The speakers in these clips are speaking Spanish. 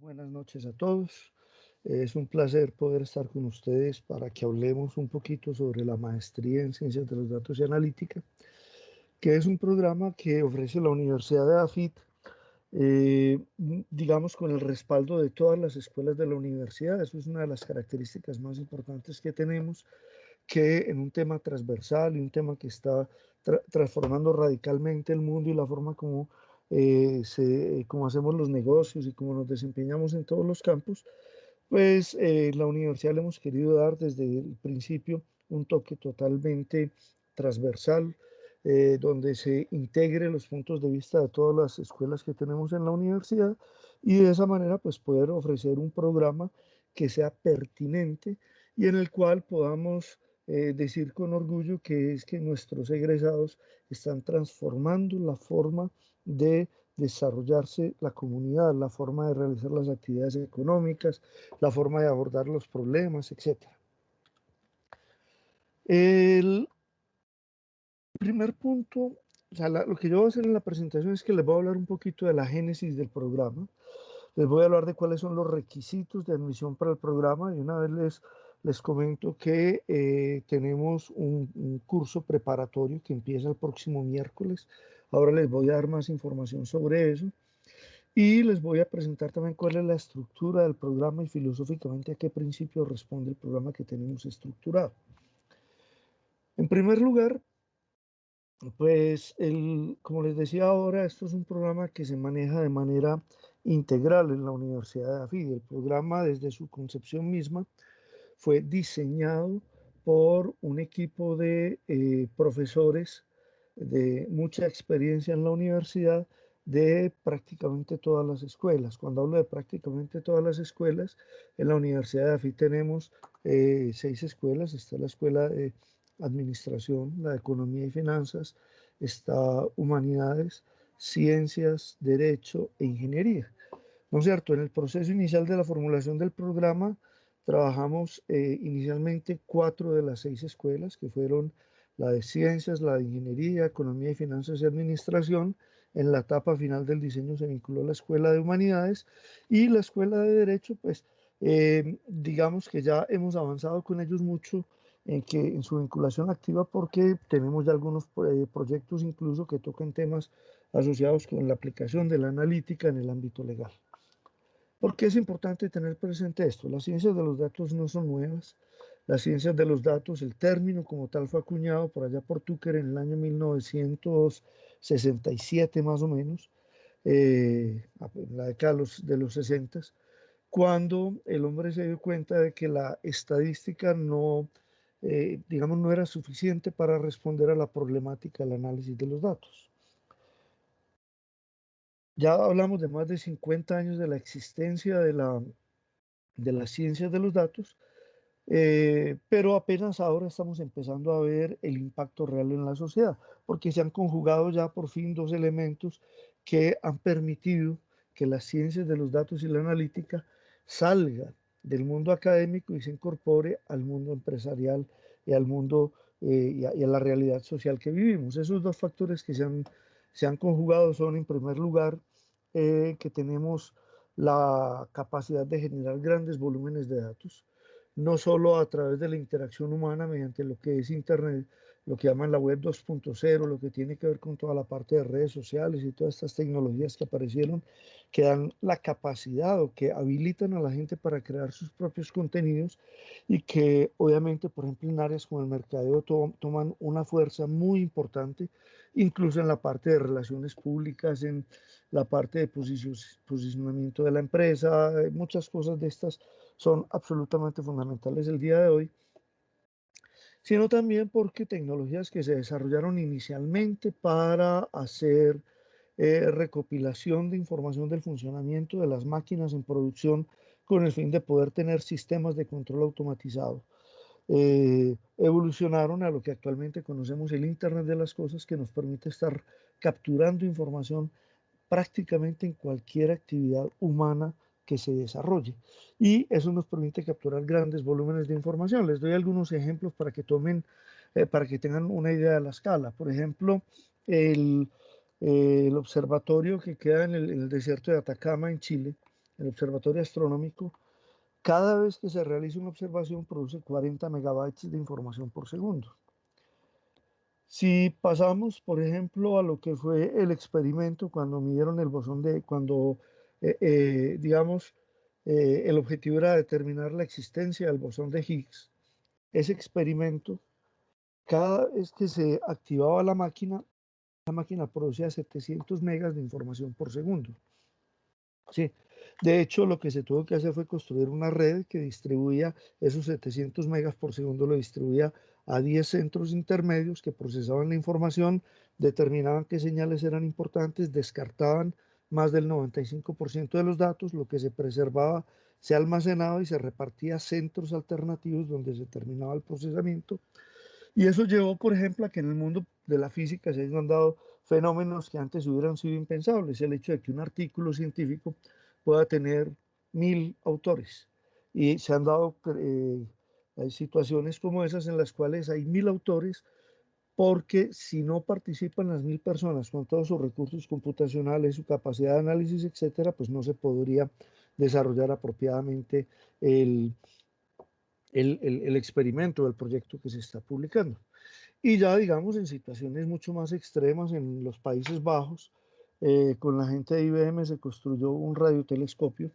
Buenas noches a todos. Es un placer poder estar con ustedes para que hablemos un poquito sobre la maestría en Ciencias de los Datos y Analítica, que es un programa que ofrece la Universidad de AFIT, digamos, con el respaldo de todas las escuelas de la universidad. Eso es una de las características más importantes que tenemos, que en un tema transversal y un tema que está transformando radicalmente el mundo y la forma como hacemos los negocios y cómo nos desempeñamos en todos los campos, pues la universidad le hemos querido dar desde el principio un toque totalmente transversal, donde se integre los puntos de vista de todas las escuelas que tenemos en la universidad y de esa manera pues poder ofrecer un programa que sea pertinente y en el cual podamos decir con orgullo que es que nuestros egresados están transformando la forma de desarrollarse la comunidad, la forma de realizar las actividades económicas, la forma de abordar los problemas, etcétera. El primer punto, o sea, lo que yo voy a hacer en la presentación es que les voy a hablar un poquito de la génesis del programa, les voy a hablar de cuáles son los requisitos de admisión para el programa y una vez les comento que tenemos un curso preparatorio que empieza el próximo miércoles. Ahora les voy a dar más información sobre eso. Y les voy a presentar también cuál es la estructura del programa y filosóficamente a qué principio responde el programa que tenemos estructurado. En primer lugar, pues como les decía ahora, esto es un programa que se maneja de manera integral en la Universidad de AFID. El programa desde su concepción misma fue diseñado por un equipo de profesores de mucha experiencia en la universidad de prácticamente todas las escuelas. Cuando hablo de prácticamente todas las escuelas, en la Universidad de AFI tenemos 6 escuelas. Está la Escuela de Administración, la de Economía y Finanzas, está Humanidades, Ciencias, Derecho e Ingeniería. ¿No es cierto? En el proceso inicial de la formulación del programa, trabajamos inicialmente 4 de las 6 escuelas, que fueron la de Ciencias, la de Ingeniería, Economía y Finanzas y Administración. En la etapa final del diseño se vinculó la Escuela de Humanidades y la Escuela de Derecho, pues digamos que ya hemos avanzado con ellos mucho en su vinculación activa porque tenemos ya algunos proyectos incluso que tocan temas asociados con la aplicación de la analítica en el ámbito legal. ¿Por qué es importante tener presente esto? Las ciencias de los datos no son nuevas. Las ciencias de los datos, el término como tal fue acuñado por allá por Tucker en el año 1967 más o menos, en la década de los 60, cuando el hombre se dio cuenta de que la estadística no, digamos, no era suficiente para responder a la problemática del análisis de los datos. Ya hablamos de más de 50 años de la existencia de las ciencias de los datos, pero apenas ahora estamos empezando a ver el impacto real en la sociedad, porque se han conjugado ya por fin dos elementos que han permitido que las ciencias de los datos y la analítica salga del mundo académico y se incorpore al mundo empresarial y al mundo y a la realidad social que vivimos. Esos dos factores que se han conjugado son, en primer lugar, que tenemos la capacidad de generar grandes volúmenes de datos, no solo a través de la interacción humana mediante lo que es Internet, lo que llaman la web 2.0, lo que tiene que ver con toda la parte de redes sociales y todas estas tecnologías que aparecieron, que dan la capacidad o que habilitan a la gente para crear sus propios contenidos y que obviamente, por ejemplo, en áreas como el mercadeo toman una fuerza muy importante, incluso en la parte de relaciones públicas, en la parte de posicionamiento de la empresa, muchas cosas de estas son absolutamente fundamentales el día de hoy, sino también porque tecnologías que se desarrollaron inicialmente para hacer recopilación de información del funcionamiento de las máquinas en producción con el fin de poder tener sistemas de control automatizado. Evolucionaron a lo que actualmente conocemos el Internet de las Cosas, que nos permite estar capturando información prácticamente en cualquier actividad humana que se desarrolle. Y eso nos permite capturar grandes volúmenes de información. Les doy algunos ejemplos para que para que tengan una idea de la escala. Por ejemplo, el, el observatorio que queda en el desierto de Atacama, en Chile, el observatorio astronómico, cada vez que se realiza una observación produce 40 megabytes de información por segundo. Si pasamos, por ejemplo, a lo que fue el experimento cuando midieron el bosón de, digamos, el objetivo era determinar la existencia del bosón de Higgs, ese experimento, cada vez que se activaba la máquina producía 700 megas de información por segundo. Sí. De hecho, lo que se tuvo que hacer fue construir una red que distribuía esos 700 megas por segundo, lo distribuía a 10 centros intermedios que procesaban la información, determinaban qué señales eran importantes, descartaban más del 95% de los datos, lo que se preservaba se almacenaba y se repartía a centros alternativos donde se terminaba el procesamiento. Y eso llevó, por ejemplo, a que en el mundo de la física se hayan dado fenómenos que antes hubieran sido impensables. El hecho de que un artículo científico pueda tener 1000 autores. Y se han dado hay situaciones como esas en las cuales hay 1000 autores porque si no participan las 1000 personas con todos sus recursos computacionales, su capacidad de análisis, etcétera, pues no se podría desarrollar apropiadamente el, el experimento, el proyecto que se está publicando. Y ya, digamos, en situaciones mucho más extremas, en los Países Bajos, con la gente de IBM se construyó un radiotelescopio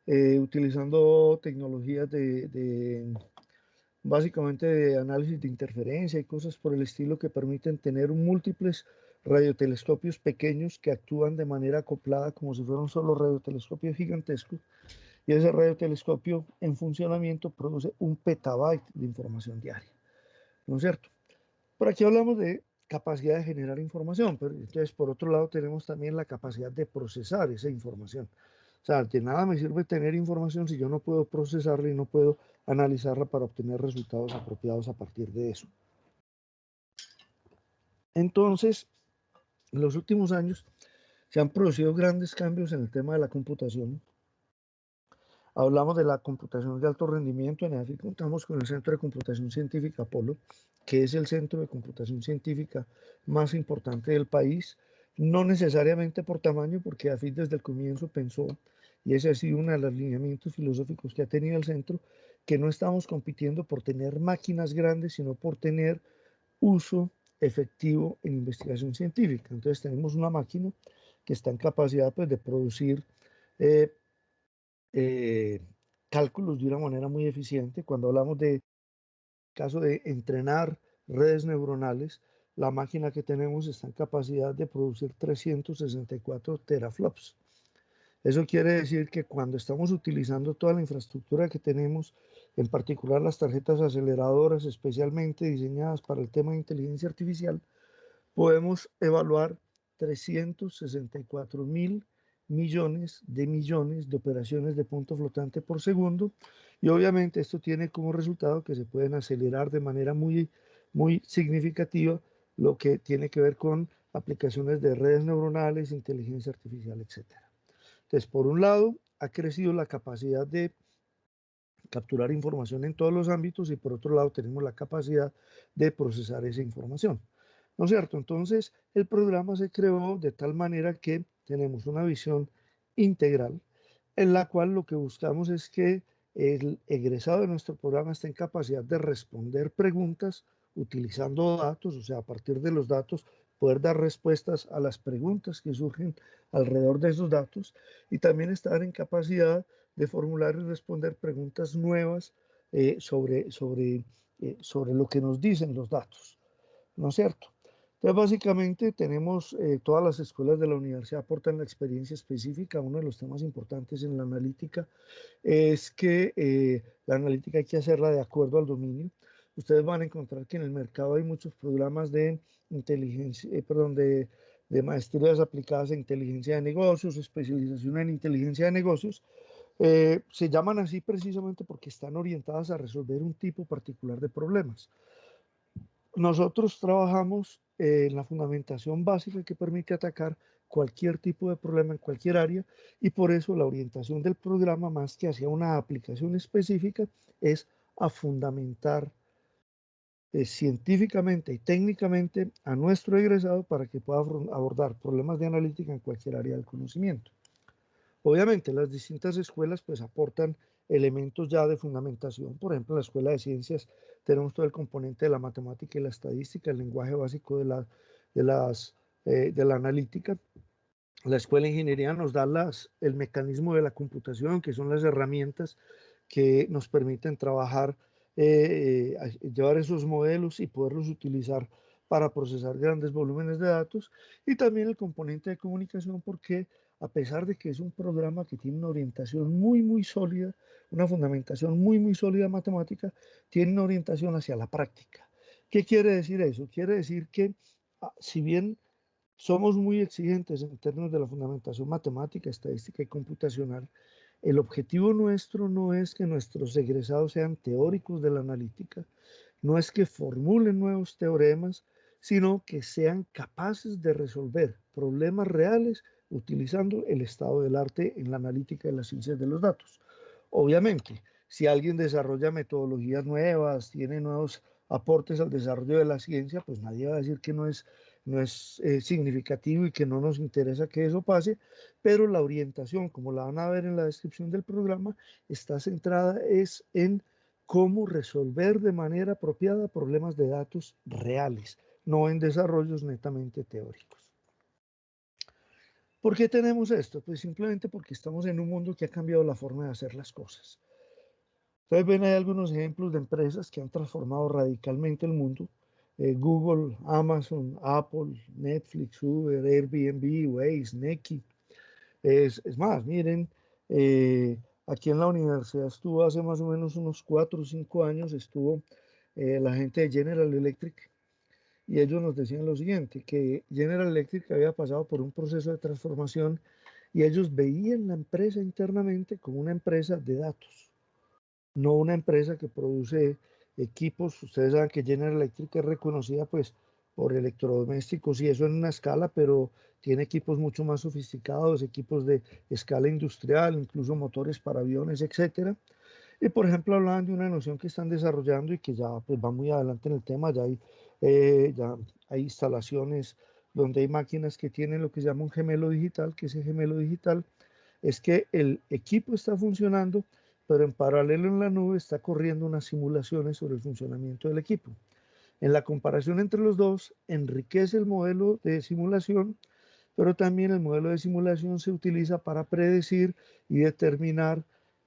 utilizando tecnologías básicamente de análisis de interferencia y cosas por el estilo que permiten tener múltiples radiotelescopios pequeños que actúan de manera acoplada como si fuera un solo radiotelescopio gigantesco. Y ese radiotelescopio en funcionamiento produce 1 petabyte de información diaria, ¿no es cierto? Por aquí hablamos de capacidad de generar información, pero entonces por otro lado tenemos también la capacidad de procesar esa información. O sea, de nada me sirve tener información si yo no puedo procesarla y no puedo analizarla para obtener resultados apropiados a partir de eso. Entonces, en los últimos años se han producido grandes cambios en el tema de la computación. Hablamos de la computación de alto rendimiento, en EAFI contamos con el Centro de Computación Científica Apolo, que es el centro de computación científica más importante del país, no necesariamente por tamaño, porque EAFI desde el comienzo pensó, y ese ha sido uno de los lineamientos filosóficos que ha tenido el centro, que no estamos compitiendo por tener máquinas grandes, sino por tener uso efectivo en investigación científica. Entonces tenemos una máquina que está en capacidad pues, de producir eh, eh, cálculos de una manera muy eficiente. Cuando hablamos de caso de entrenar redes neuronales, la máquina que tenemos está en capacidad de producir 364 teraflops. Eso quiere decir que cuando estamos utilizando toda la infraestructura que tenemos, en particular las tarjetas aceleradoras especialmente diseñadas para el tema de inteligencia artificial, podemos evaluar 364 mil millones de operaciones de punto flotante por segundo y obviamente esto tiene como resultado que se pueden acelerar de manera muy significativa lo que tiene que ver con aplicaciones de redes neuronales, inteligencia artificial, etcétera. Entonces, por un lado, ha crecido la capacidad de capturar información en todos los ámbitos y por otro lado tenemos la capacidad de procesar esa información. ¿No es cierto? Entonces, el programa se creó de tal manera que tenemos una visión integral en la cual lo que buscamos es que el egresado de nuestro programa esté en capacidad de responder preguntas utilizando datos, o sea, a partir de los datos poder dar respuestas a las preguntas que surgen alrededor de esos datos y también estar en capacidad de formular y responder preguntas nuevas sobre lo que nos dicen los datos, ¿no es cierto? Entonces, básicamente tenemos todas las escuelas de la universidad aportan la experiencia específica. Uno de los temas importantes en la analítica es que la analítica hay que hacerla de acuerdo al dominio. Ustedes van a encontrar que en el mercado hay muchos programas de inteligencia, perdón, de maestrías aplicadas a inteligencia de negocios, especialización en inteligencia de negocios. Se llaman así precisamente porque están orientadas a resolver un tipo particular de problemas. Nosotros trabajamos en la fundamentación básica que permite atacar cualquier tipo de problema en cualquier área y por eso la orientación del programa, más que hacia una aplicación específica, es a fundamentar científicamente y técnicamente a nuestro egresado para que pueda abordar problemas de analítica en cualquier área del conocimiento. Obviamente, las distintas escuelas pues aportan elementos ya de fundamentación. Por ejemplo, en la Escuela de Ciencias tenemos todo el componente de la matemática y la estadística, el lenguaje básico de la analítica. La Escuela de Ingeniería nos da el mecanismo de la computación, que son las herramientas que nos permiten trabajar, llevar esos modelos y poderlos utilizar para procesar grandes volúmenes de datos. Y también el componente de comunicación, porque a pesar de que es un programa que tiene una orientación muy, muy sólida, una fundamentación muy, muy sólida matemática, tiene una orientación hacia la práctica. ¿Qué quiere decir eso? Quiere decir que si bien somos muy exigentes en términos de la fundamentación matemática, estadística y computacional, el objetivo nuestro no es que nuestros egresados sean teóricos de la analítica, no es que formulen nuevos teoremas, sino que sean capaces de resolver problemas reales utilizando el estado del arte en la analítica de las ciencias de los datos. Obviamente, si alguien desarrolla metodologías nuevas, tiene nuevos aportes al desarrollo de la ciencia, pues nadie va a decir que no es significativo y que no nos interesa que eso pase, pero la orientación, como la van a ver en la descripción del programa, está centrada es en cómo resolver de manera apropiada problemas de datos reales, no en desarrollos netamente teóricos. ¿Por qué tenemos esto? Pues simplemente porque estamos en un mundo que ha cambiado la forma de hacer las cosas. Ustedes ven, hay algunos ejemplos de empresas que han transformado radicalmente el mundo. Google, Amazon, Apple, Netflix, Uber, Airbnb, Waze, Neki. Es más, miren, aquí en la universidad estuvo hace más o menos unos 4 o 5 años, estuvo la gente de General Electric y ellos nos decían lo siguiente, que General Electric había pasado por un proceso de transformación y ellos veían la empresa internamente como una empresa de datos, no una empresa que produce equipos. Ustedes saben que General Electric es reconocida pues por electrodomésticos y eso en una escala, pero tiene equipos mucho más sofisticados, equipos de escala industrial, incluso motores para aviones, etcétera. Y por ejemplo hablaban de una noción que están desarrollando y que ya pues va muy adelante en el tema, ya hay instalaciones donde hay máquinas que tienen lo que se llama un gemelo digital, que ese gemelo digital es que el equipo está funcionando, pero en paralelo en la nube está corriendo unas simulaciones sobre el funcionamiento del equipo. En la comparación entre los dos, enriquece el modelo de simulación, pero también el modelo de simulación se utiliza para predecir y determinar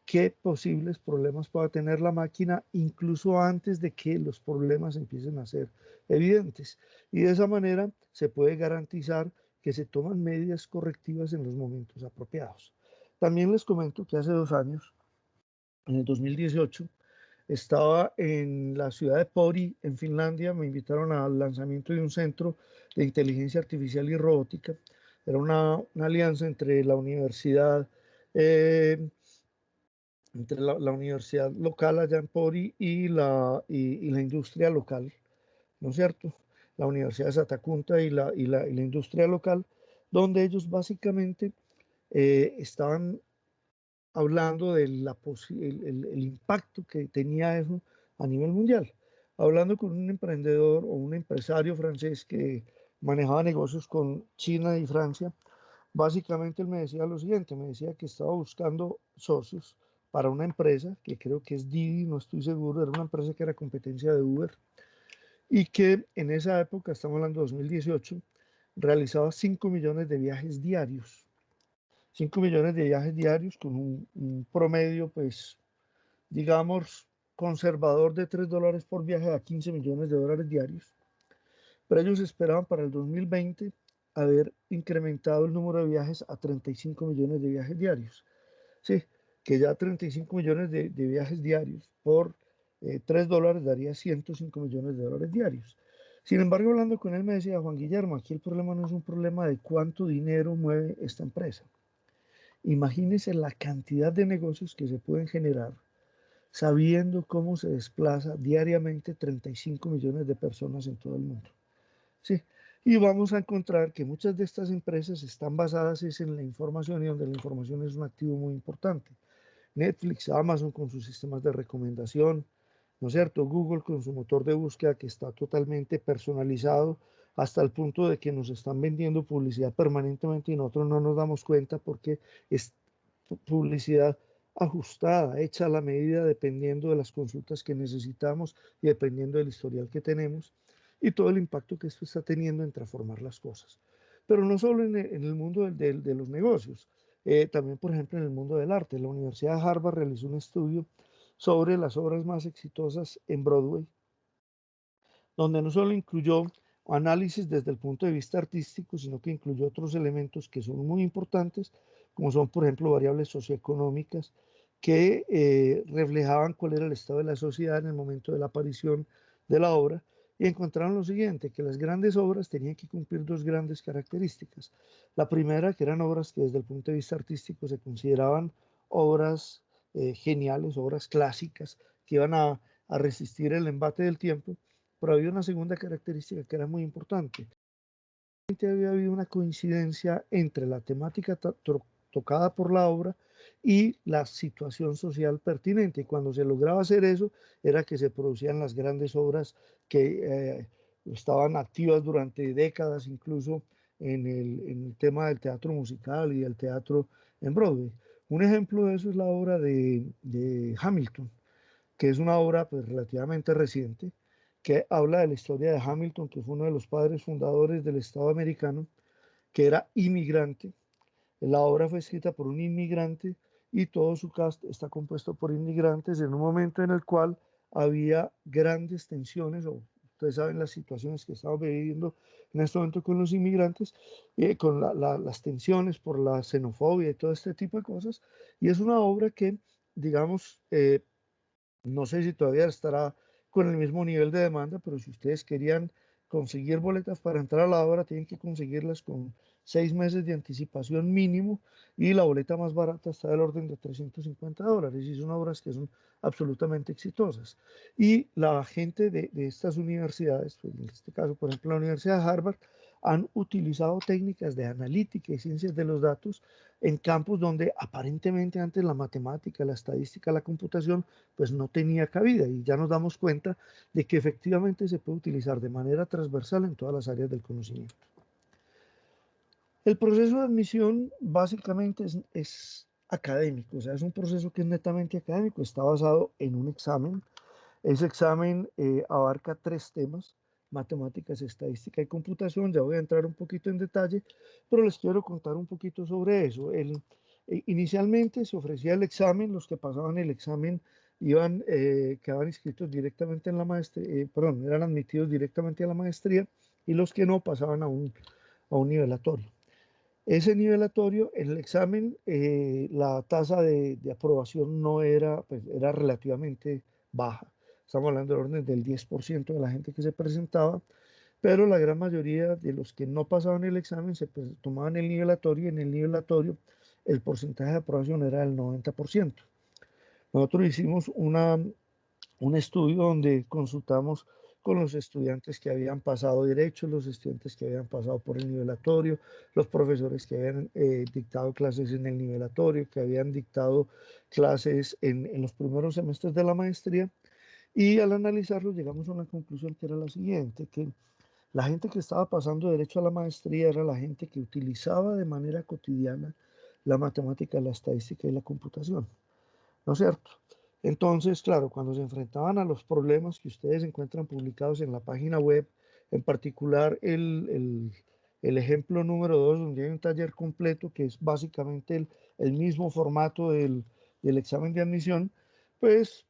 qué posibles problemas pueda tener la máquina, incluso antes de que los problemas empiecen a ser evidentes. Y de esa manera se puede garantizar que se toman medidas correctivas en los momentos apropiados. También les comento que hace 2 años, en el 2018, estaba en la ciudad de Pori, en Finlandia. Me invitaron al lanzamiento de un centro de inteligencia artificial y robótica. Era una alianza entre la universidad, eh, entre la universidad local allá en Pori y la industria local, ¿no es cierto? La Universidad de Satacunta y la industria local, donde ellos básicamente estaban hablando de el impacto que tenía eso a nivel mundial. Hablando con un emprendedor o un empresario francés que manejaba negocios con China y Francia, básicamente él me decía lo siguiente, me decía que estaba buscando socios para una empresa, que creo que es Didi, no estoy seguro, era una empresa que era competencia de Uber, y que en esa época, estamos hablando de 2018, realizaba 5 millones de viajes diarios. 5 millones de viajes diarios con un promedio, pues, digamos, conservador de $3 por viaje a 15 millones de dólares diarios. Pero ellos esperaban para el 2020 haber incrementado el número de viajes a 35 millones de viajes diarios. Sí, que ya 35 millones de viajes diarios por $3 daría 105 millones de dólares diarios. Sin embargo, hablando con él me decía, Juan Guillermo, aquí el problema no es un problema de cuánto dinero mueve esta empresa. Imagínese la cantidad de negocios que se pueden generar sabiendo cómo se desplaza diariamente 35 millones de personas en todo el mundo. Sí, y vamos a encontrar que muchas de estas empresas están basadas en la información y donde la información es un activo muy importante. Netflix, Amazon con sus sistemas de recomendación, ¿no es cierto? Google con su motor de búsqueda que está totalmente personalizado hasta el punto de que nos están vendiendo publicidad permanentemente y nosotros no nos damos cuenta porque publicidad ajustada, hecha a la medida dependiendo de las consultas que necesitamos y dependiendo del historial que tenemos y todo el impacto que esto está teniendo en transformar las cosas. Pero no solo en el mundo de los negocios, también, por ejemplo, en el mundo del arte. La Universidad de Harvard realizó un estudio sobre las obras más exitosas en Broadway, donde no solo incluyó análisis desde el punto de vista artístico, sino que incluyó otros elementos que son muy importantes, como son, por ejemplo, variables socioeconómicas que reflejaban cuál era el estado de la sociedad en el momento de la aparición de la obra, y encontraron lo siguiente, que las grandes obras tenían que cumplir dos grandes características. La primera, que eran obras que desde el punto de vista artístico se consideraban obras geniales, obras clásicas, que iban a resistir el embate del tiempo, pero había una segunda característica que era muy importante. Había habido una coincidencia entre la temática tocada por la obra y la situación social pertinente. Y cuando se lograba hacer eso, era que se producían las grandes obras que estaban activas durante décadas, incluso en el tema del teatro musical y del teatro en Broadway. Un ejemplo de eso es la obra de Hamilton, que es una obra pues, relativamente reciente, que habla de la historia de Hamilton, que fue uno de los padres fundadores del Estado americano, que era inmigrante. La obra fue escrita por un inmigrante y todo su cast está compuesto por inmigrantes en un momento en el cual había grandes tensiones, o ustedes saben las situaciones que estamos viviendo en este momento con los inmigrantes, con las tensiones por la xenofobia y todo este tipo de cosas. Y es una obra que, digamos, no sé si todavía estará con el mismo nivel de demanda, pero si ustedes querían conseguir boletas para entrar a la obra, tienen que conseguirlas con 6 meses de anticipación mínimo y la boleta más barata está del orden de $350 y son obras que son absolutamente exitosas. Y la gente de estas universidades, pues en este caso, por ejemplo, la Universidad de Harvard, han utilizado técnicas de analítica y ciencias de los datos en campos donde aparentemente antes la matemática, la estadística, la computación pues no tenía cabida y ya nos damos cuenta de que efectivamente se puede utilizar de manera transversal en todas las áreas del conocimiento. El proceso de admisión básicamente es académico, o sea, es un proceso que es netamente académico, está basado en un examen. Ese examen abarca 3 temas: matemáticas, estadística y computación. Ya voy a entrar un poquito en detalle, pero les quiero contar un poquito sobre eso. Inicialmente se ofrecía el examen, los que pasaban el examen quedaban inscritos directamente en la maestría, perdón, eran admitidos directamente a la maestría, y los que no pasaban a un nivelatorio. Ese nivelatorio, en el examen, la tasa de aprobación no era, pues, era relativamente baja. Estamos hablando del orden del 10% de la gente que se presentaba, pero la gran mayoría de los que no pasaban el examen se tomaban el nivelatorio, y en el nivelatorio el porcentaje de aprobación era del 90%. Nosotros hicimos un estudio donde consultamos con los estudiantes que habían pasado derecho, los estudiantes que habían pasado por el nivelatorio, los profesores que habían dictado clases en el nivelatorio, que habían dictado clases en los primeros semestres de la maestría, y al analizarlo llegamos a una conclusión que era la siguiente, que la gente que estaba pasando derecho a la maestría era la gente que utilizaba de manera cotidiana la matemática, la estadística y la computación, ¿no es cierto? Entonces, claro, cuando se enfrentaban a los problemas que ustedes encuentran publicados en la página web, en particular el ejemplo número 2, donde hay un taller completo que es básicamente el mismo formato del examen de admisión, pues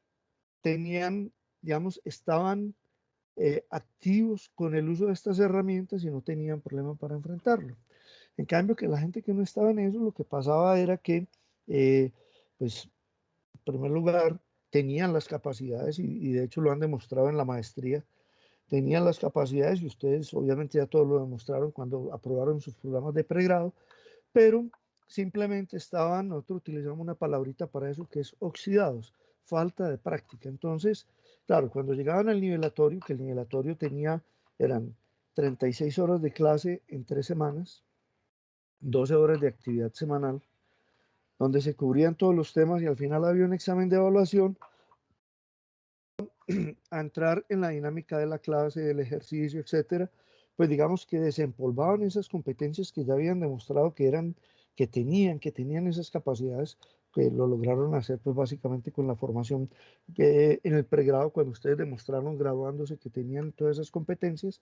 tenían, digamos, estaban activos con el uso de estas herramientas y no tenían problema para enfrentarlo. En cambio, que la gente que no estaba en eso, lo que pasaba era que, pues, en primer lugar, tenían las capacidades y de hecho lo han demostrado en la maestría, tenían las capacidades y ustedes obviamente ya todos lo demostraron cuando aprobaron sus programas de pregrado, pero simplemente estaban, nosotros utilizamos una palabrita para eso que es oxidados, falta de práctica. Entonces, claro, cuando llegaban al nivelatorio, que el nivelatorio eran 36 horas de clase en 3 semanas, 12 horas de actividad semanal, donde se cubrían todos los temas y al final había un examen de evaluación, a entrar en la dinámica de la clase, del ejercicio, etcétera, pues digamos que desempolvaban esas competencias que ya habían demostrado que eran que tenían esas capacidades, que lo lograron hacer pues básicamente con la formación en el pregrado, cuando ustedes demostraron graduándose que tenían todas esas competencias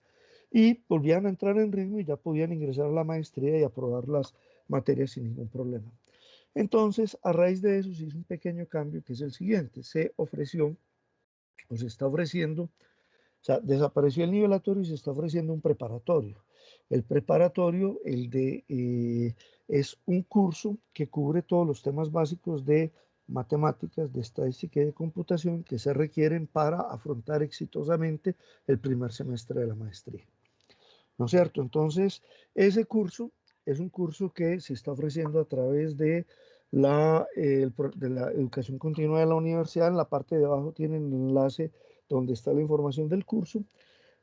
y volvían a entrar en ritmo y ya podían ingresar a la maestría y aprobar las materias sin ningún problema. Entonces, a raíz de eso se hizo un pequeño cambio que es el siguiente, se ofreció o se está ofreciendo, o sea, desapareció el nivelatorio y se está ofreciendo un preparatorio. El preparatorio, es un curso que cubre todos los temas básicos de matemáticas, de estadística y de computación que se requieren para afrontar exitosamente el primer semestre de la maestría. ¿No es cierto? Entonces, ese curso es un curso que se está ofreciendo a través de la educación continua de la universidad. En la parte de abajo tienen el enlace donde está la información del curso.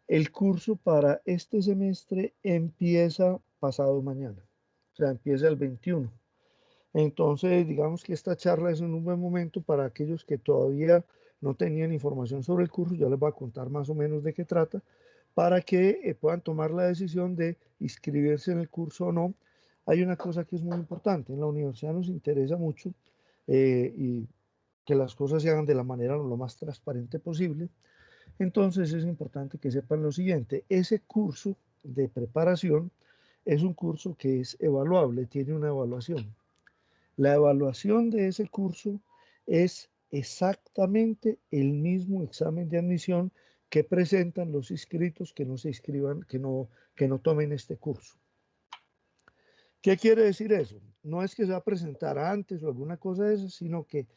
El curso para este semestre empieza pasado mañana, o sea, empieza el 21. Entonces, digamos que esta charla es en un buen momento para aquellos que todavía no tenían información sobre el curso. Ya les voy a contar más o menos de qué trata, para que puedan tomar la decisión de inscribirse en el curso o no. Hay una cosa que es muy importante. En la universidad nos interesa mucho y que las cosas se hagan de la manera lo más transparente posible. Entonces es importante que sepan lo siguiente. Ese curso de preparación es un curso que es evaluable, tiene una evaluación. La evaluación de ese curso es exactamente el mismo examen de admisión que presentan los inscritos que no se inscriban, que no tomen este curso. ¿Qué quiere decir eso? No es que se va a presentar antes o alguna cosa de eso, sino que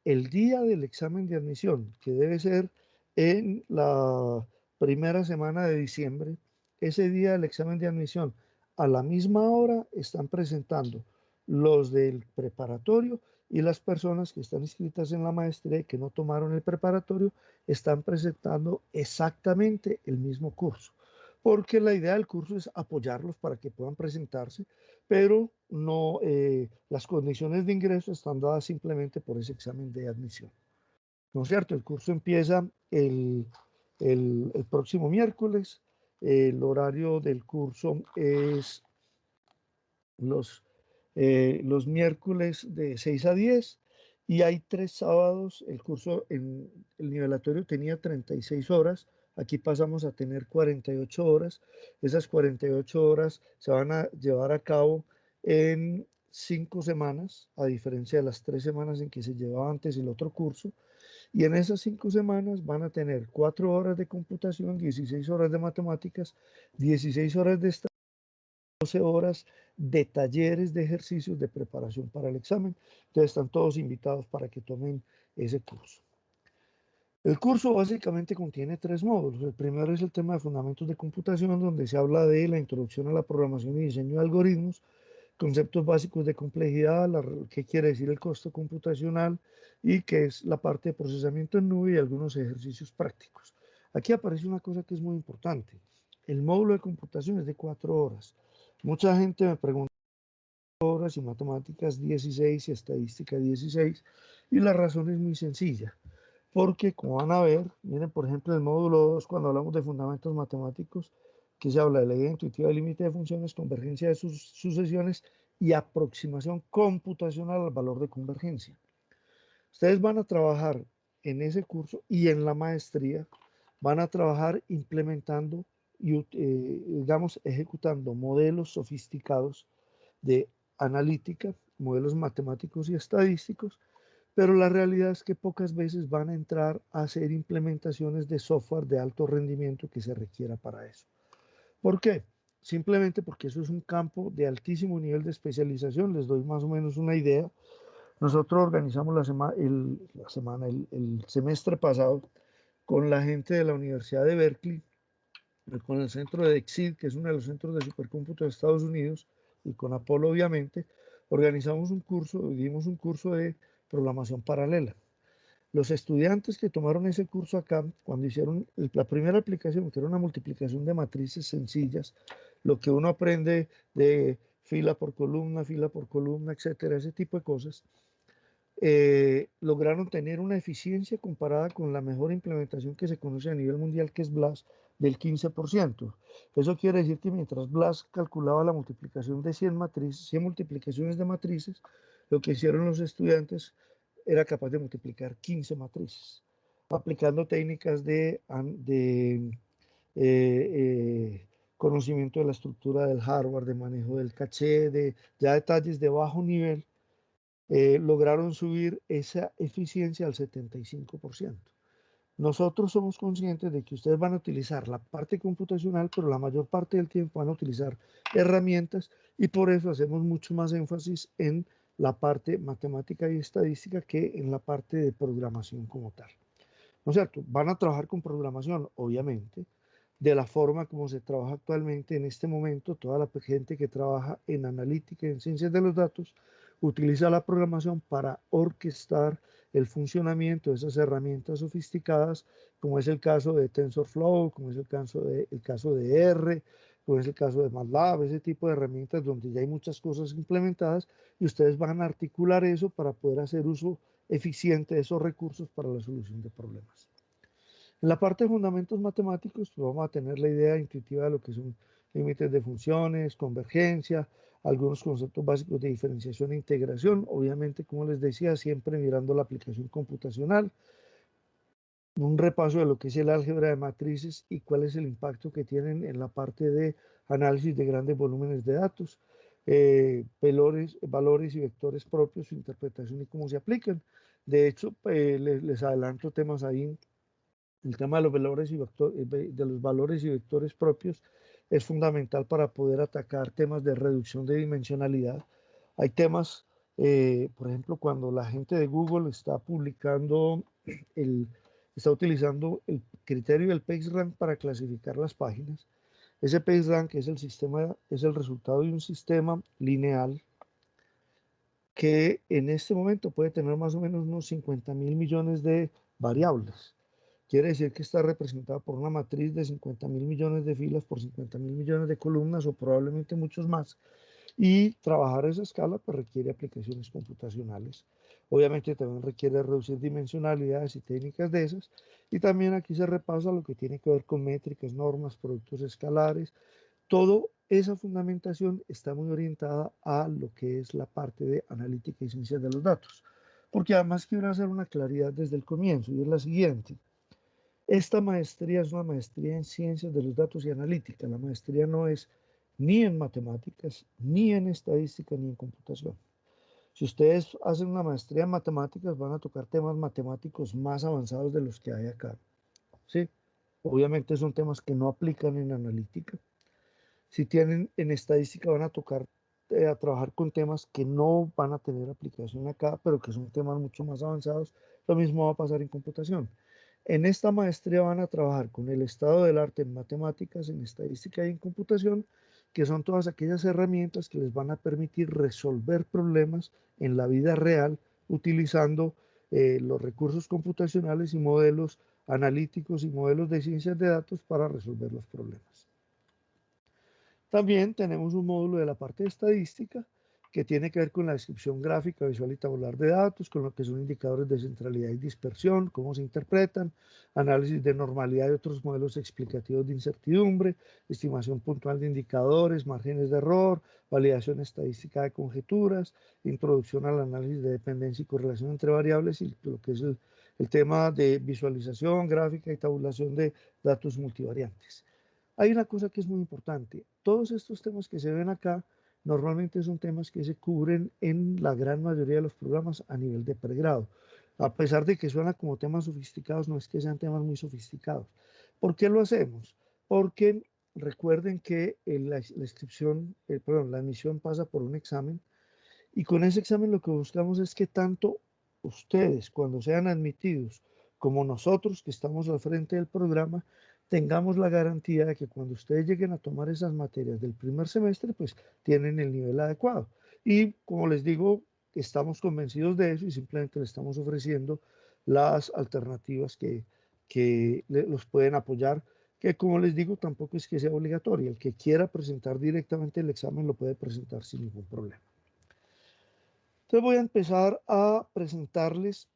el día del examen de admisión, que debe ser en la primera semana de diciembre, ese día del examen de admisión, a la misma hora están presentando los del preparatorio y las personas que están inscritas en la maestría y que no tomaron el preparatorio están presentando exactamente el mismo curso. Porque la idea del curso es apoyarlos para que puedan presentarse, pero no, las condiciones de ingreso están dadas simplemente por ese examen de admisión. ¿No es cierto? El curso empieza el próximo miércoles. El horario del curso es los miércoles de 6 a 10 y hay 3 sábados. El curso en el nivelatorio tenía 36 horas, aquí pasamos a tener 48 horas. Esas 48 horas se van a llevar a cabo en 5 semanas, a diferencia de las 3 semanas en que se llevaba antes el otro curso. Y en esas 5 semanas van a tener 4 horas de computación, 16 horas de matemáticas, 16 horas de 12 horas de talleres de ejercicios de preparación para el examen. Entonces están todos invitados para que tomen ese curso. El curso básicamente contiene 3 módulos. El primero es el tema de fundamentos de computación, donde se habla de la introducción a la programación y diseño de algoritmos, conceptos básicos de complejidad, qué quiere decir el costo computacional y qué es la parte de procesamiento en nube y algunos ejercicios prácticos. Aquí aparece una cosa que es muy importante. El módulo de computación es de 4 horas. Mucha gente me pregunta horas y matemáticas 16 y estadística 16 y la razón es muy sencilla. Porque como van a ver, miren por ejemplo el módulo 2 cuando hablamos de fundamentos matemáticos, que se habla de la idea intuitiva de límite de funciones, convergencia de sus sucesiones y aproximación computacional al valor de convergencia. Ustedes van a trabajar en ese curso y en la maestría, van a trabajar implementando y, digamos, ejecutando modelos sofisticados de analítica, modelos matemáticos y estadísticos, pero la realidad es que pocas veces van a entrar a hacer implementaciones de software de alto rendimiento que se requiera para eso. ¿Por qué? Simplemente porque eso es un campo de altísimo nivel de especialización. Les doy más o menos una idea. Nosotros organizamos el semestre pasado con la gente de la Universidad de Berkeley, con el centro de DeXID, que es uno de los centros de supercómputo de Estados Unidos, y con Apolo, obviamente, organizamos un curso, dimos un curso de programación paralela. Los estudiantes que tomaron ese curso acá, cuando hicieron la primera aplicación, que era una multiplicación de matrices sencillas, lo que uno aprende de fila por columna, etcétera, ese tipo de cosas, lograron tener una eficiencia comparada con la mejor implementación que se conoce a nivel mundial, que es BLAS, del 15%. Eso quiere decir que mientras Blas calculaba la multiplicación de 100 matrices, 100 multiplicaciones de matrices, lo que hicieron los estudiantes era capaz de multiplicar 15 matrices, aplicando técnicas conocimiento de la estructura del hardware, de manejo del caché, de ya detalles de bajo nivel, lograron subir esa eficiencia al 75%. Nosotros somos conscientes de que ustedes van a utilizar la parte computacional, pero la mayor parte del tiempo van a utilizar herramientas y por eso hacemos mucho más énfasis en la parte matemática y estadística que en la parte de programación como tal. ¿No es cierto? Van a trabajar con programación, obviamente, de la forma como se trabaja actualmente en este momento. Toda la gente que trabaja en analítica y en ciencias de los datos utiliza la programación para orquestar el funcionamiento de esas herramientas sofisticadas, como es el caso de TensorFlow, como es el caso de R, como es el caso de MATLAB, ese tipo de herramientas donde ya hay muchas cosas implementadas y ustedes van a articular eso para poder hacer uso eficiente de esos recursos para la solución de problemas. En la parte de fundamentos matemáticos, pues vamos a tener la idea intuitiva de lo que son límites de funciones, convergencia, algunos conceptos básicos de diferenciación e integración, obviamente, como les decía, siempre mirando la aplicación computacional, un repaso de lo que es el álgebra de matrices y cuál es el impacto que tienen en la parte de análisis de grandes volúmenes de datos, valores y vectores propios, su interpretación y cómo se aplican. De hecho, les adelanto temas ahí. El tema de los valores y vectores propios es fundamental para poder atacar temas de reducción de dimensionalidad. Hay temas, por ejemplo, cuando la gente de Google está utilizando el criterio del PageRank para clasificar las páginas. Ese PageRank es el resultado de un sistema lineal que en este momento puede tener más o menos unos 50.000 millones de variables. Quiere decir que está representada por una matriz de 50.000 millones de filas por 50.000 millones de columnas o probablemente muchos más. Y trabajar esa escala pues, requiere aplicaciones computacionales. Obviamente también requiere reducir dimensionalidades y técnicas de esas. Y también aquí se repasa lo que tiene que ver con métricas, normas, productos escalares. Toda esa fundamentación está muy orientada a lo que es la parte de analítica y ciencias de los datos. Porque además quiero hacer una claridad desde el comienzo y es la siguiente. Esta maestría es una maestría en ciencias de los datos y analítica. La maestría no es ni en matemáticas, ni en estadística, ni en computación. Si ustedes hacen una maestría en matemáticas, van a tocar temas matemáticos más avanzados de los que hay acá. ¿Sí? Obviamente son temas que no aplican en analítica. Si tienen en estadística, van a tocar a trabajar con temas que no van a tener aplicación acá, pero que son temas mucho más avanzados. Lo mismo va a pasar en computación. En esta maestría van a trabajar con el estado del arte en matemáticas, en estadística y en computación, que son todas aquellas herramientas que les van a permitir resolver problemas en la vida real utilizando los recursos computacionales y modelos analíticos y modelos de ciencias de datos para resolver los problemas. También tenemos un módulo de la parte de estadística que tiene que ver con la descripción gráfica, visual y tabular de datos, con lo que son indicadores de centralidad y dispersión, cómo se interpretan, análisis de normalidad y otros modelos explicativos de incertidumbre, estimación puntual de indicadores, márgenes de error, validación estadística de conjeturas, introducción al análisis de dependencia y correlación entre variables y lo que es el tema de visualización gráfica y tabulación de datos multivariantes. Hay una cosa que es muy importante. Todos estos temas que se ven acá normalmente son temas que se cubren en la gran mayoría de los programas a nivel de pregrado. A pesar de que suenan como temas sofisticados, no es que sean temas muy sofisticados. ¿Por qué lo hacemos? Porque recuerden que la admisión pasa por un examen y con ese examen lo que buscamos es que tanto ustedes, cuando sean admitidos, como nosotros que estamos al frente del programa, tengamos la garantía de que cuando ustedes lleguen a tomar esas materias del primer semestre, pues tienen el nivel adecuado. Y como les digo, estamos convencidos de eso y simplemente le estamos ofreciendo las alternativas que los pueden apoyar, que como les digo, tampoco es que sea obligatorio. El que quiera presentar directamente el examen lo puede presentar sin ningún problema. Entonces voy a empezar a presentarles,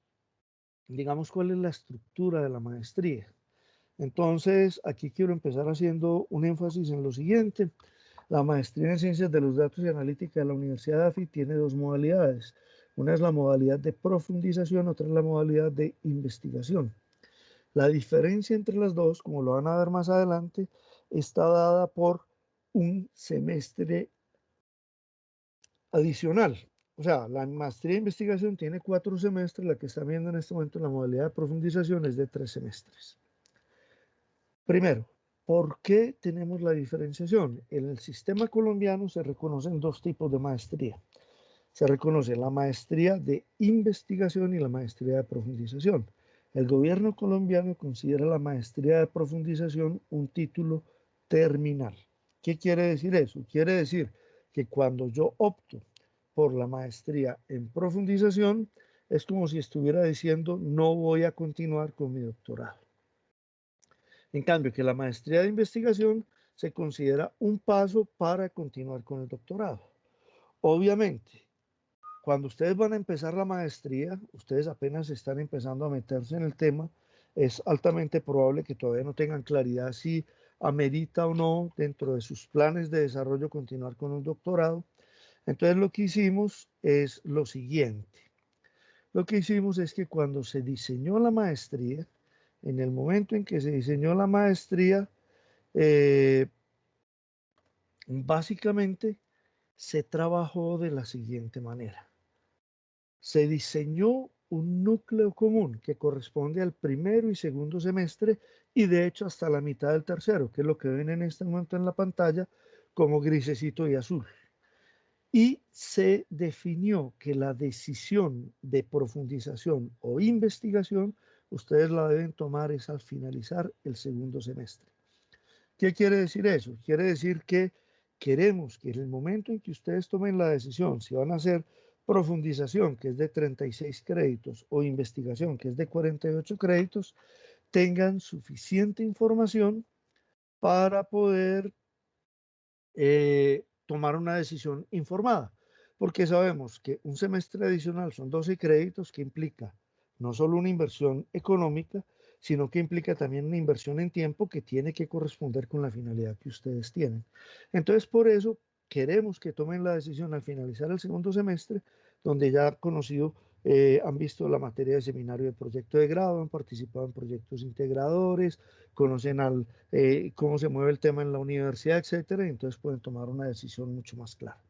digamos, cuál es la estructura de la maestría. Entonces, aquí quiero empezar haciendo un énfasis en lo siguiente. La maestría en Ciencias de los Datos y Analítica de la Universidad de AFI tiene dos modalidades. Una es la modalidad de profundización, otra es la modalidad de investigación. La diferencia entre las dos, como lo van a ver más adelante, está dada por un semestre adicional. O sea, la maestría de investigación tiene 4 semestres, la que está viendo en este momento la modalidad de profundización es de 3 semestres. Primero, ¿por qué tenemos la diferenciación? En el sistema colombiano se reconocen dos tipos de maestría. Se reconoce la maestría de investigación y la maestría de profundización. El gobierno colombiano considera la maestría de profundización un título terminal. ¿Qué quiere decir eso? Quiere decir que cuando yo opto por la maestría en profundización, es como si estuviera diciendo no voy a continuar con mi doctorado. En cambio, que la maestría de investigación se considera un paso para continuar con el doctorado. Obviamente, cuando ustedes van a empezar la maestría, ustedes apenas están empezando a meterse en el tema, es altamente probable que todavía no tengan claridad si amerita o no dentro de sus planes de desarrollo continuar con un doctorado. Entonces lo que hicimos es lo siguiente. Lo que hicimos es que cuando se diseñó la maestría, en el momento en que se diseñó la maestría, eh, básicamente se trabajó de la siguiente manera. Se diseñó un núcleo común que corresponde al primero y segundo semestre y de hecho hasta la mitad del tercero, que es lo que ven en este momento en la pantalla como grisecito y azul. Y se definió que la decisión de profundización o investigación ustedes la deben tomar es al finalizar el segundo semestre. ¿Qué quiere decir eso? Quiere decir que queremos que en el momento en que ustedes tomen la decisión si van a hacer profundización, que es de 36 créditos, o investigación, que es de 48 créditos, tengan suficiente información para poder tomar una decisión informada, porque sabemos que un semestre adicional son 12 créditos que implica no solo una inversión económica, sino que implica también una inversión en tiempo que tiene que corresponder con la finalidad que ustedes tienen. Entonces, por eso queremos que tomen la decisión al finalizar el segundo semestre, donde ya han conocido, han visto la materia de seminario de proyecto de grado, han participado en proyectos integradores, conocen cómo se mueve el tema en la universidad, etcétera, y entonces pueden tomar una decisión mucho más clara.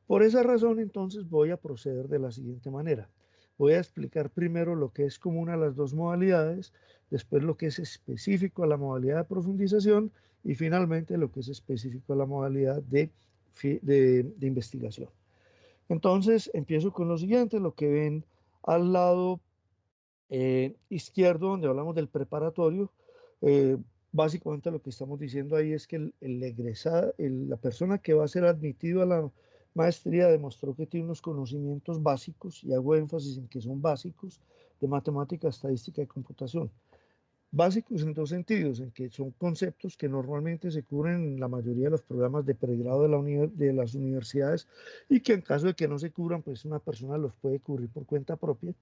Por esa razón, entonces, voy a proceder de la siguiente manera. Voy a explicar primero lo que es común a las dos modalidades, después lo que es específico a la modalidad de profundización y finalmente lo que es específico a la modalidad de investigación. Entonces, empiezo con lo siguiente, lo que ven al lado izquierdo, donde hablamos del preparatorio. eh, Básicamente lo que estamos diciendo ahí es que el egresado, la persona que va a ser admitido a la maestría demostró que tiene unos conocimientos básicos, y hago énfasis en que son básicos, de matemática, estadística y computación. Básicos en dos sentidos, en que son conceptos que normalmente se cubren en la mayoría de los programas de pregrado de las universidades y que en caso de que no se cubran, pues una persona los puede cubrir por cuenta propia.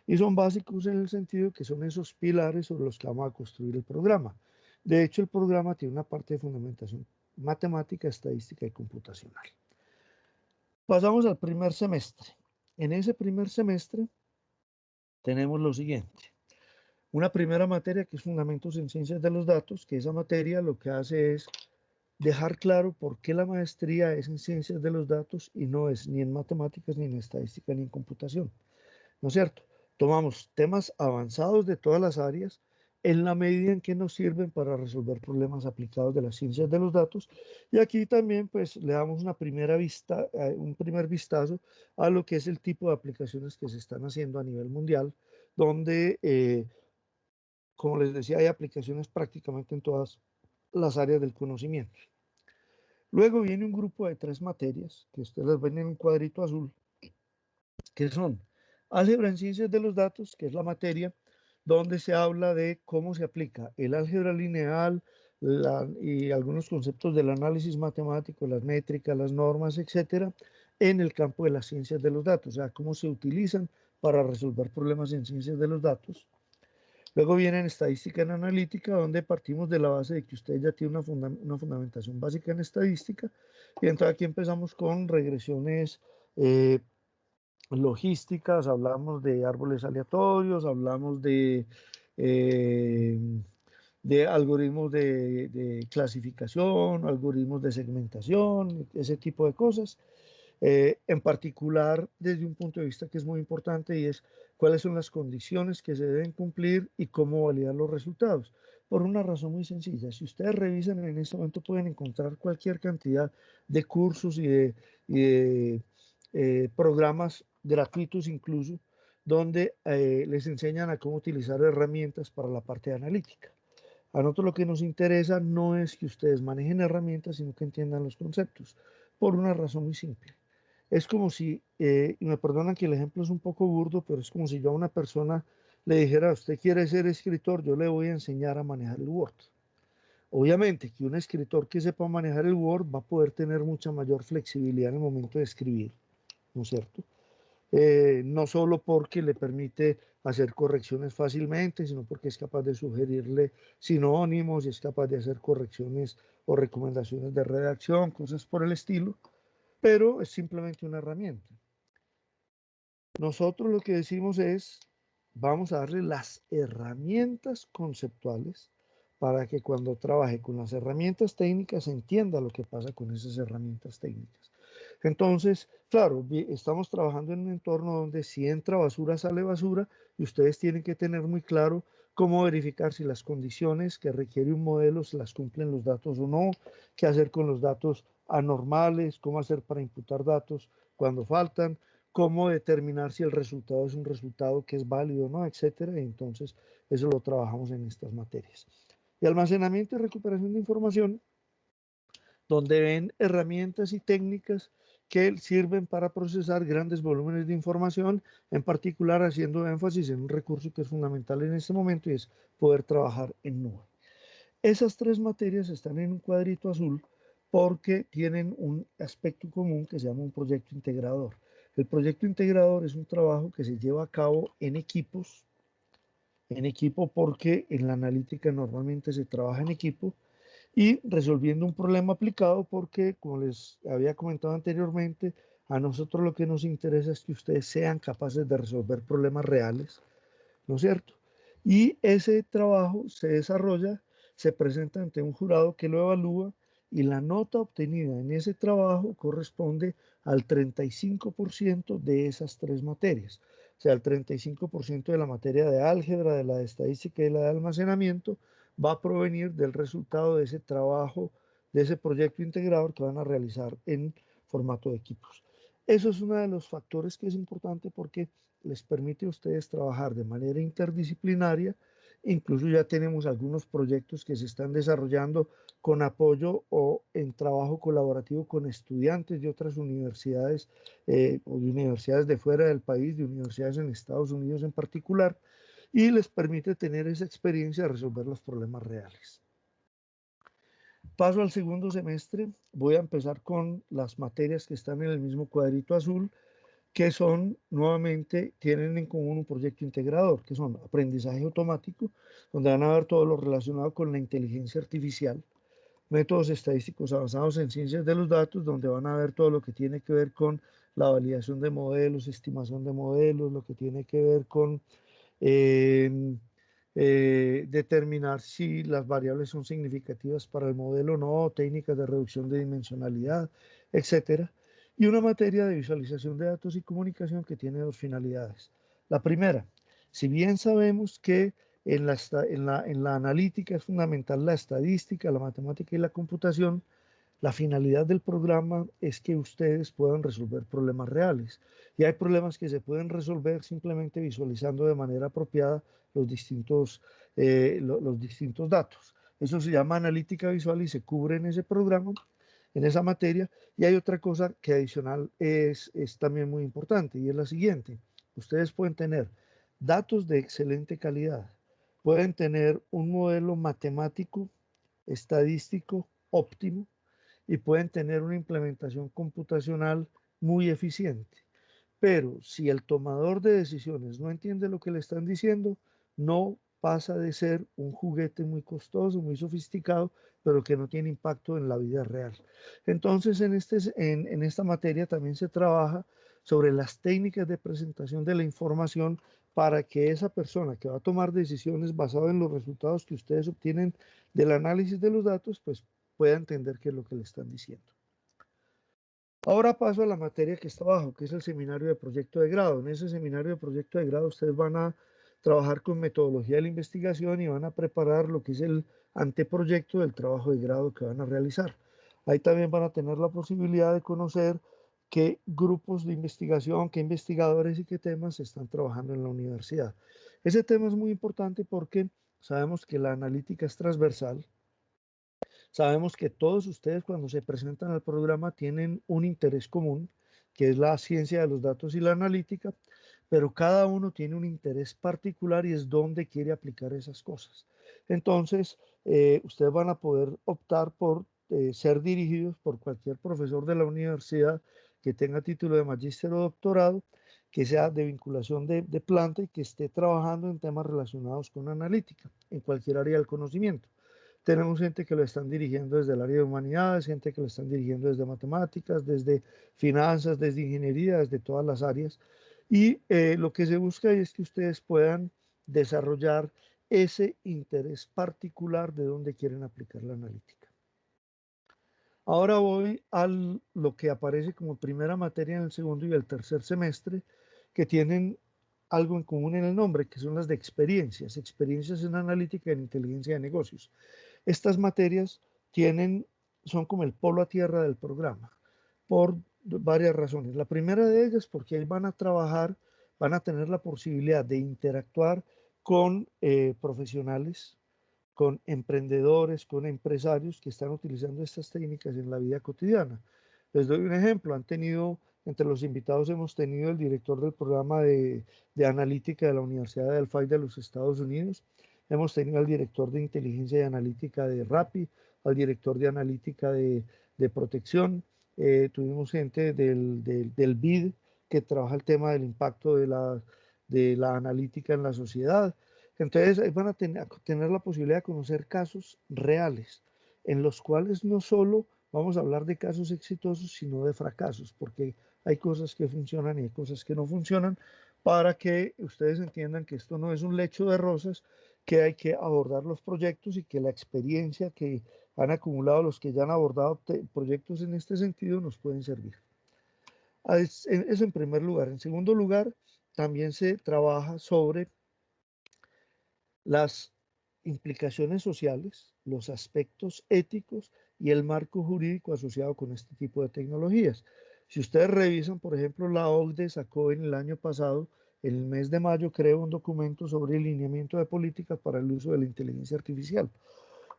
Y son básicos en el sentido que son esos pilares sobre los que vamos a construir el programa. De hecho, el programa tiene una parte de fundamentación matemática, estadística y computacional. Pasamos al primer semestre. En ese primer semestre tenemos lo siguiente. Una primera materia que es Fundamentos en Ciencias de los Datos, que esa materia lo que hace es dejar claro por qué la maestría es en Ciencias de los Datos y no es ni en Matemáticas, ni en Estadística, ni en Computación. ¿No es cierto? Tomamos temas avanzados de todas las áreas en la medida en que nos sirven para resolver problemas aplicados de las ciencias de los datos. Y aquí también pues le damos una primera vista, un primer vistazo a lo que es el tipo de aplicaciones que se están haciendo a nivel mundial, donde, como les decía, hay aplicaciones prácticamente en todas las áreas del conocimiento. Luego viene un grupo de 3 materias, que ustedes las ven en un cuadrito azul, que son álgebra en ciencias de los datos, que es la materia donde se habla de cómo se aplica el álgebra lineal y algunos conceptos del análisis matemático, las métricas, las normas, etcétera, en el campo de las ciencias de los datos, o sea, cómo se utilizan para resolver problemas en ciencias de los datos. Luego viene en estadística en analítica, donde partimos de la base de que usted ya tiene una fundamentación básica en estadística. Y entonces aquí empezamos con regresiones logísticas, hablamos de árboles aleatorios, hablamos eh, de algoritmos de clasificación, algoritmos de segmentación, ese tipo de cosas. En particular desde un punto de vista que es muy importante y es cuáles son las condiciones que se deben cumplir y cómo validar los resultados. Por una razón muy sencilla, si ustedes revisan en este momento pueden encontrar cualquier cantidad de cursos y de programas gratuitos incluso, donde les enseñan a cómo utilizar herramientas para la parte de analítica. A nosotros lo que nos interesa no es que ustedes manejen herramientas, sino que entiendan los conceptos, por una razón muy simple. Es como si, y me perdonan que el ejemplo es un poco burdo, pero es como si yo a una persona le dijera, usted quiere ser escritor, yo le voy a enseñar a manejar el Word. Obviamente que un escritor que sepa manejar el Word va a poder tener mucha mayor flexibilidad en el momento de escribir, ¿no es cierto? No solo porque le permite hacer correcciones fácilmente, sino porque es capaz de sugerirle sinónimos y es capaz de hacer correcciones o recomendaciones de redacción, cosas por el estilo, pero es simplemente una herramienta. Nosotros lo que decimos es, vamos a darle las herramientas conceptuales para que cuando trabaje con las herramientas técnicas entienda lo que pasa con esas herramientas técnicas. Entonces, claro, estamos trabajando en un entorno donde si entra basura, sale basura y ustedes tienen que tener muy claro cómo verificar si las condiciones que requiere un modelo se las cumplen los datos o no, qué hacer con los datos anormales, cómo hacer para imputar datos cuando faltan, cómo determinar si el resultado es un resultado que es válido o no, etcétera. Y entonces eso lo trabajamos en estas materias. Y almacenamiento y recuperación de información, donde ven herramientas y técnicas que sirven para procesar grandes volúmenes de información, en particular haciendo énfasis en un recurso que es fundamental en este momento y es poder trabajar en nube. Esas tres materias están en un cuadrito azul porque tienen un aspecto común que se llama un proyecto integrador. El proyecto integrador es un trabajo que se lleva a cabo en equipo porque en la analítica normalmente se trabaja en equipo y resolviendo un problema aplicado porque, como les había comentado anteriormente, a nosotros lo que nos interesa es que ustedes sean capaces de resolver problemas reales, ¿no es cierto? Y ese trabajo se desarrolla, se presenta ante un jurado que lo evalúa y la nota obtenida en ese trabajo corresponde al 35% de esas tres materias. O sea, el 35% de la materia de álgebra, de la de estadística y la de almacenamiento va a provenir del resultado de ese trabajo, de ese proyecto integrador que van a realizar en formato de equipos. Eso es uno de los factores que es importante porque les permite a ustedes trabajar de manera interdisciplinaria. Incluso ya tenemos algunos proyectos que se están desarrollando con apoyo o en trabajo colaborativo con estudiantes de otras universidades o de universidades de fuera del país, de universidades en Estados Unidos en particular, y les permite tener esa experiencia de resolver los problemas reales. Paso al segundo semestre, voy a empezar con las materias que están en el mismo cuadrito azul, que son, nuevamente, tienen en común un proyecto integrador, que son aprendizaje automático, donde van a ver todo lo relacionado con la inteligencia artificial, métodos estadísticos avanzados en ciencias de los datos, donde van a ver todo lo que tiene que ver con la validación de modelos, estimación de modelos, lo que tiene que ver con eh, determinar si las variables son significativas para el modelo o no, técnicas de reducción de dimensionalidad, etcétera. Y una materia de visualización de datos y comunicación que tiene dos finalidades. La primera, si bien sabemos que en la analítica es fundamental la estadística, la matemática y la computación, la finalidad del programa es que ustedes puedan resolver problemas reales. Y hay problemas que se pueden resolver simplemente visualizando de manera apropiada los distintos datos. Eso se llama analítica visual y se cubre en ese programa, en esa materia. Y hay otra cosa que adicional es también muy importante y es la siguiente. Ustedes pueden tener datos de excelente calidad, pueden tener un modelo matemático, estadístico óptimo, y pueden tener una implementación computacional muy eficiente. Pero si el tomador de decisiones no entiende lo que le están diciendo, no pasa de ser un juguete muy costoso, muy sofisticado, pero que no tiene impacto en la vida real. Entonces, en esta materia también se trabaja sobre las técnicas de presentación de la información para que esa persona que va a tomar decisiones basadas en los resultados que ustedes obtienen del análisis de los datos, pues pueda entender qué es lo que le están diciendo. Ahora paso a la materia que está abajo, que es el seminario de proyecto de grado. En ese seminario de proyecto de grado ustedes van a trabajar con metodología de la investigación y van a preparar lo que es el anteproyecto del trabajo de grado que van a realizar. Ahí también van a tener la posibilidad de conocer qué grupos de investigación, qué investigadores y qué temas están trabajando en la universidad. Ese tema es muy importante porque sabemos que la analítica es transversal. Sabemos que todos ustedes cuando se presentan al programa tienen un interés común, que es la ciencia de los datos y la analítica, pero cada uno tiene un interés particular y es donde quiere aplicar esas cosas. Entonces, ustedes van a poder optar por ser dirigidos por cualquier profesor de la universidad que tenga título de magíster o doctorado, que sea de vinculación de planta y que esté trabajando en temas relacionados con analítica, en cualquier área del conocimiento. Tenemos gente que lo están dirigiendo desde el área de humanidades, gente que lo están dirigiendo desde matemáticas, desde finanzas, desde ingeniería, desde todas las áreas. Y lo que se busca es que ustedes puedan desarrollar ese interés particular de donde quieren aplicar la analítica. Ahora voy a lo que aparece como primera materia en el segundo y el tercer semestre, que tienen algo en común en el nombre, que son las de experiencias, experiencias en analítica y en inteligencia de negocios. Estas materias son como el polo a tierra del programa, por varias razones. La primera de ellas, porque ahí van a trabajar, van a tener la posibilidad de interactuar con profesionales, con emprendedores, con empresarios que están utilizando estas técnicas en la vida cotidiana. Les doy un ejemplo, entre los invitados hemos tenido el director del programa de analítica de la Universidad de Alfay de los Estados Unidos, hemos tenido al director de inteligencia y analítica de Rappi, al director de analítica de protección, tuvimos gente del BID que trabaja el tema del impacto de la analítica en la sociedad. Entonces van a tener la posibilidad de conocer casos reales, en los cuales no solo vamos a hablar de casos exitosos, sino de fracasos, porque hay cosas que funcionan y hay cosas que no funcionan, para que ustedes entiendan que esto no es un lecho de rosas, que hay que abordar los proyectos y que la experiencia que han acumulado los que ya han abordado proyectos en este sentido nos pueden servir. Eso en primer lugar. En segundo lugar, también se trabaja sobre las implicaciones sociales, los aspectos éticos y el marco jurídico asociado con este tipo de tecnologías. Si ustedes revisan, por ejemplo, la OCDE sacó en el año pasado, en el mes de mayo, creo, un documento sobre el lineamiento de políticas para el uso de la inteligencia artificial.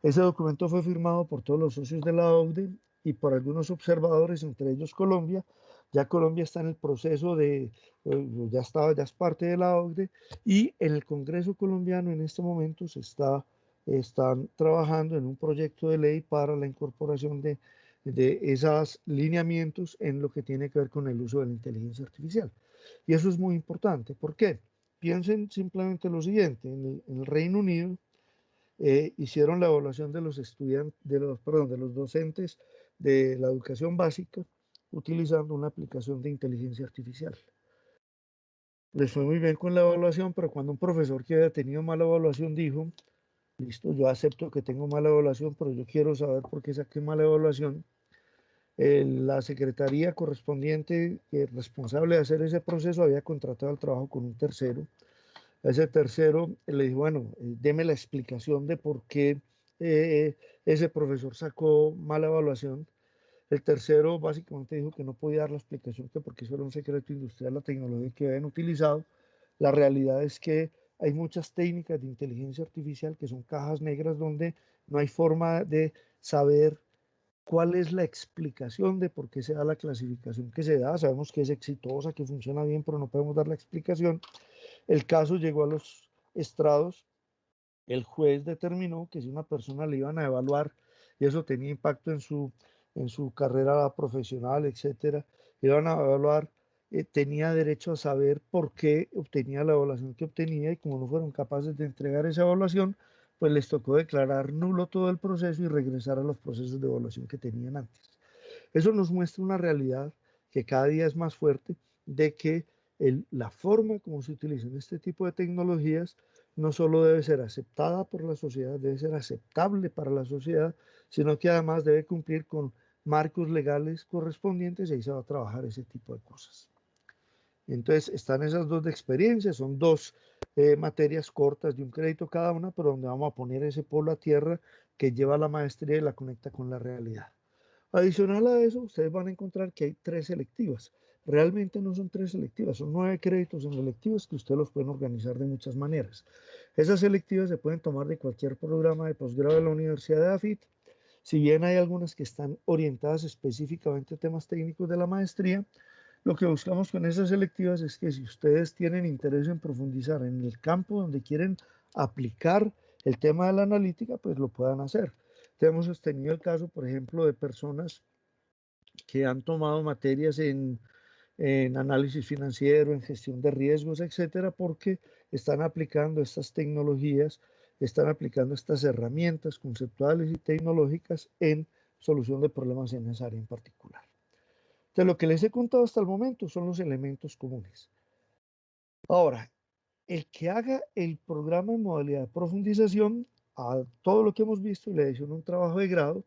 Ese documento fue firmado por todos los socios de la OCDE y por algunos observadores, entre ellos Colombia. Ya Colombia está en el proceso ya es parte de la OCDE, y en el Congreso colombiano en este momento están trabajando en un proyecto de ley para la incorporación de esos lineamientos en lo que tiene que ver con el uso de la inteligencia artificial. Y eso es muy importante. ¿Por qué? Piensen simplemente lo siguiente, en el Reino Unido hicieron la evaluación de los estudiantes, de los docentes de la educación básica utilizando una aplicación de inteligencia artificial. Les fue muy bien con la evaluación, pero cuando un profesor que había tenido mala evaluación dijo, listo, yo acepto que tengo mala evaluación, pero yo quiero saber por qué saqué mala evaluación, la secretaría correspondiente, responsable de hacer ese proceso, había contratado el trabajo con un tercero. A ese tercero le dijo, bueno, deme la explicación de por qué ese profesor sacó mala evaluación. El tercero básicamente dijo que no podía dar la explicación, que porque eso era un secreto industrial, la tecnología que habían utilizado. La realidad es que hay muchas técnicas de inteligencia artificial que son cajas negras donde no hay forma de saber cuál es la explicación de por qué se da la clasificación que se da. Sabemos que es exitosa, que funciona bien, pero no podemos dar la explicación. El caso llegó a los estrados, el juez determinó que si una persona le iban a evaluar y eso tenía impacto en su carrera profesional, etcétera, le iban a evaluar tenía derecho a saber por qué obtenía la evaluación que obtenía y como no fueron capaces de entregar esa evaluación, pues les tocó declarar nulo todo el proceso y regresar a los procesos de evaluación que tenían antes. Eso nos muestra una realidad que cada día es más fuerte de que la forma como se utilizan este tipo de tecnologías no solo debe ser aceptada por la sociedad, debe ser aceptable para la sociedad, sino que además debe cumplir con marcos legales correspondientes y ahí se va a trabajar ese tipo de cosas. Entonces están esas dos de experiencia, son dos materias cortas de un crédito cada una, pero donde vamos a poner ese polo a tierra que lleva la maestría y la conecta con la realidad. Adicional a eso, ustedes van a encontrar que hay tres selectivas. Realmente no son tres selectivas, son 9 créditos en selectivas que ustedes los pueden organizar de muchas maneras. Esas selectivas se pueden tomar de cualquier programa de posgrado de la Universidad de AFIT. Si bien hay algunas que están orientadas específicamente a temas técnicos de la maestría, lo que buscamos con esas selectivas es que si ustedes tienen interés en profundizar en el campo donde quieren aplicar el tema de la analítica, pues lo puedan hacer. Hemos tenido el caso, por ejemplo, de personas que han tomado materias en análisis financiero, en gestión de riesgos, etcétera, porque están aplicando estas tecnologías, están aplicando estas herramientas conceptuales y tecnológicas en solución de problemas en esa área en particular. De lo que les he contado hasta el momento son los elementos comunes. Ahora, el que haga el programa en modalidad de profundización, a todo lo que hemos visto, le adiciona un trabajo de grado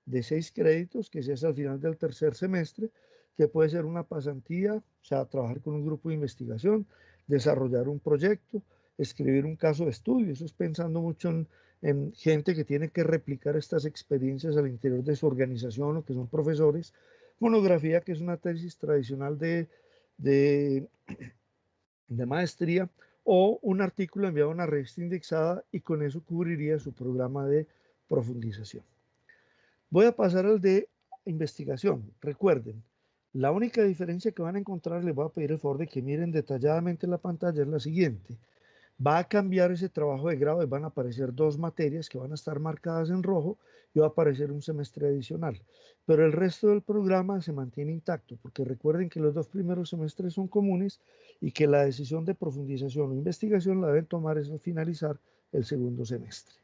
de 6 créditos que se hace al final del tercer semestre, que puede ser una pasantía, o sea, trabajar con un grupo de investigación, desarrollar un proyecto, escribir un caso de estudio. Eso es pensando mucho en gente que tiene que replicar estas experiencias al interior de su organización o que son profesores. Monografía, que es una tesis tradicional de de maestría, o un artículo enviado a una revista indexada y con eso cubriría su programa de profundización. Voy a pasar al de investigación. Recuerden, la única diferencia que van a encontrar, les voy a pedir el favor de que miren detalladamente la pantalla, es la siguiente. Va a cambiar ese trabajo de grado y van a aparecer 2 materias que van a estar marcadas en rojo y va a aparecer un semestre adicional. Pero el resto del programa se mantiene intacto porque recuerden que los 2 primeros semestres son comunes y que la decisión de profundización o investigación la deben tomar es al finalizar el segundo semestre.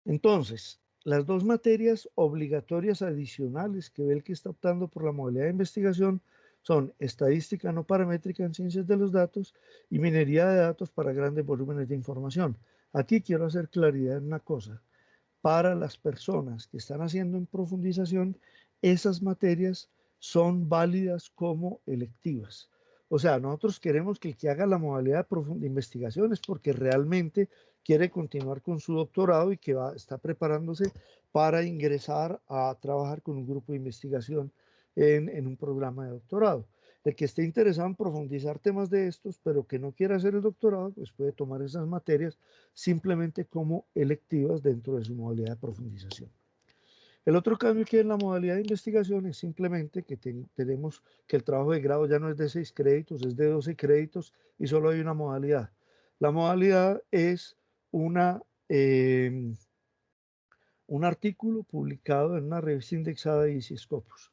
Entonces, las 2 materias obligatorias adicionales que ve el que está optando por la modalidad de investigación son estadística no paramétrica en ciencias de los datos y minería de datos para grandes volúmenes de información. Aquí quiero hacer claridad en una cosa. Para las personas que están haciendo en profundización, esas materias son válidas como electivas. O sea, nosotros queremos que el que haga la modalidad de investigación es porque realmente quiere continuar con su doctorado y que está preparándose para ingresar a trabajar con un grupo de investigación en un programa de doctorado. El que esté interesado en profundizar temas de estos, pero que no quiera hacer el doctorado, pues puede tomar esas materias simplemente como electivas dentro de su modalidad de profundización. El otro cambio que hay en la modalidad de investigación es simplemente que tenemos que el trabajo de grado ya no es de 6 créditos, es de 12 créditos y solo hay una modalidad. La modalidad es una, eh, un artículo publicado en una revista indexada de ICI Scopus.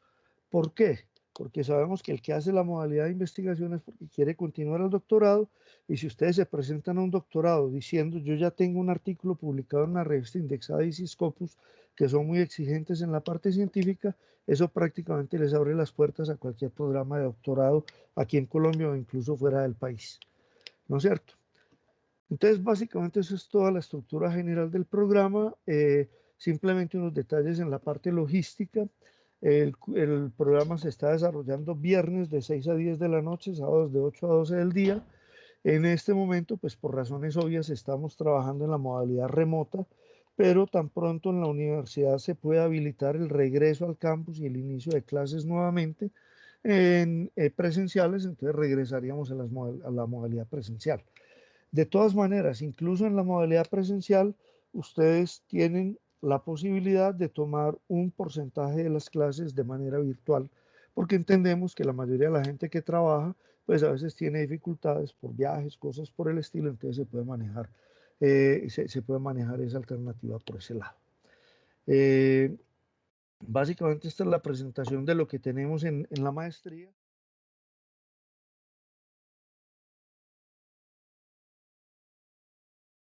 ¿Por qué? Porque sabemos que el que hace la modalidad de investigación es porque quiere continuar el doctorado y si ustedes se presentan a un doctorado diciendo yo ya tengo un artículo publicado en una revista indexada de ICI Scopus que son muy exigentes en la parte científica, eso prácticamente les abre las puertas a cualquier programa de doctorado aquí en Colombia o incluso fuera del país. ¿No es cierto? Entonces, básicamente eso es toda la estructura general del programa. Simplemente unos detalles en la parte logística. El programa se está desarrollando viernes de 6 a 10 de la noche, sábados de 8 a 12 del día. En este momento, pues por razones obvias, estamos trabajando en la modalidad remota, pero tan pronto en la universidad se puede habilitar el regreso al campus y el inicio de clases nuevamente en presenciales, entonces regresaríamos a la modalidad presencial. De todas maneras, incluso en la modalidad presencial, ustedes tienen la posibilidad de tomar un porcentaje de las clases de manera virtual, porque entendemos que la mayoría de la gente que trabaja, pues a veces tiene dificultades por viajes, cosas por el estilo, entonces se puede manejar esa alternativa por ese lado. Eh, Básicamente esta es la presentación de lo que tenemos en la maestría.